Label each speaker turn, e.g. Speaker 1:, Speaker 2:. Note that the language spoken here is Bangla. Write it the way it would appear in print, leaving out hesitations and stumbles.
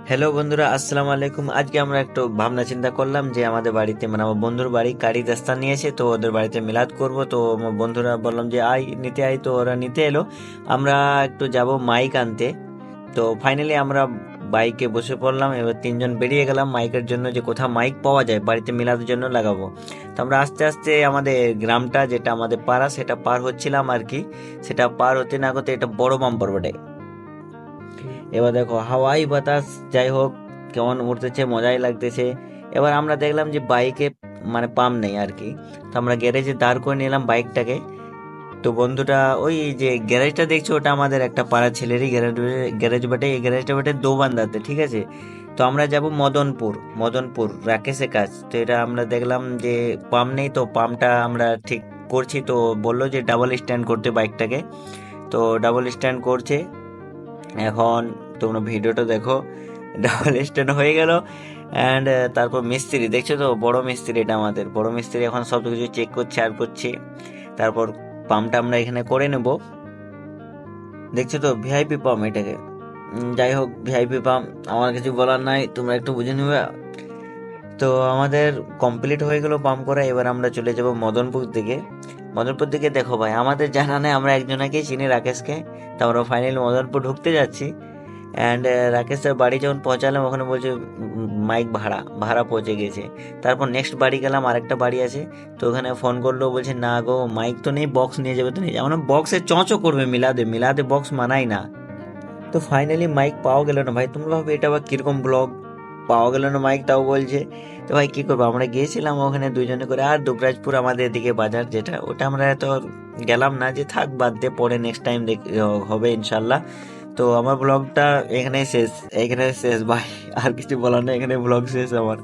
Speaker 1: হ্যালো বন্ধুরা, আসসালামু আলাইকুম। আজকে আমরা একটু ভাবনা চিন্তা করলাম যে আমাদের বাড়িতে আমার বন্ধুর বাড়ি কারি দাস্তান নিয়েছে, তো ওদের বাড়িতে মিলাদ করব। তো আমার বন্ধুরা বললাম যে নিতে আই, তো ওরা নিতে এলো। আমরা একটু যাব মাইক আনতে। তো ফাইনালি আমরা বাইকে বসে পড়লাম, এবার তিনজন বেরিয়ে গেলাম মাইকের জন্য, যে কোথাও মাইক পাওয়া যায় বাড়িতে মিলাদের জন্য লাগাবো। তো আমরা আস্তে আস্তে আমাদের গ্রামটা, যেটা আমাদের পাড়া, সেটা পার হচ্ছিলাম আর কি। সেটা পার হতে না হতে এটা বড় বাম্পার বটে। এবার দেখো হাওয়াই বাতাস, যাই হোক কেমন উঠতেছে, মজাই লাগতেছে। এবার আমরা দেখলাম যে বাইকে পাম্প নেই আর কি। তো আমরা গ্যারেজে দাঁড় করে নিলাম বাইকটাকে। তো বন্ধুটা, ওই যে গ্যারেজটা দেখছো, ওটা আমাদের একটা পাড়া ছেলেরই গ্যারেজ বটে। এই গ্যারেজটা বটে দোবান্দাতে, ঠিক আছে। তো আমরা যাব মদনপুর, মদনপুর রাকেশের কাজ। তো এটা আমরা দেখলাম যে পাম্প নেই, তো পাম্পটা আমরা ঠিক করছি। তো বললো যে ডাবল স্ট্যান্ড করতে বাইকটাকে। তো ডাবল স্ট্যান্ড করছে এখন। তোমরা ভিডিওটা দেখো, ডাবল স্ট্যান্ড হয়ে গেল। অ্যান্ড তারপর মিস্ত্রি দেখছো তো, বড় মিস্ত্রি, এটা আমাদের বড় মিস্ত্রি এখন সব কিছু চেক করছে আর করছে। তারপর পাম্পটা আমরা এখানে করে নেব। দেখছো তো ভিআইপি পাম্প এটাকে। যাই হোক, ভিআইপি পাম্প, আমার কিছু বলার নাই, তোমরা একটু বুঝে নেবে। তো আমাদের কমপ্লিট হয়ে গেল পাম্প করা। এবার আমরা চলে যাব মদনপুর দিকে। মদনপুর দিকে দেখো ভাই, আমাদের জানা নেই, আমরা একজনকেই চিনি, রাকেশকে। তো আমরা ফাইনালি মদনপুর ঢুকতে যাচ্ছি। অ্যান্ড রাকেশের বাড়ি যখন পৌঁছালাম, ওখানে বলছে মাইক ভাড়া ভাড়া পৌঁছে গেছে। তারপর নেক্সট বাড়ি গেলাম, আরেকটা বাড়ি আছে। তো ওখানে ফোন করলো, বলছে না গো, মাইক তো নেই, বক্স নিয়ে যাবে। তো নিয়ে যাবে, বক্সে চঁচো করবে, মিলাদে মিলাদে বক্স মানাই না। তো ফাইনালি মাইক পাওয়া গেল না ভাই। তোমরা ভাবে এটা আবার কিরকম ব্লগ, পাওয়া গেল না মাইক, তাও বলছে। তো ভাই কি করবো, আমরা গিয়েছিলাম ওখানে দুইজনে করে। আর দুবরাজপুর আমাদের এদিকে বাজার, যেটা ওটা আমরা তো আর গেলাম না, যে থাক বাদ দিয়ে, পরে নেক্সট টাইম হবে ইনশাল্লাহ। তো আমার ব্লগটা এখানে শেষ, এখানে শেষ ভাই। আর কিছু বলার নেই, এখানে ব্লগ শেষ আমার।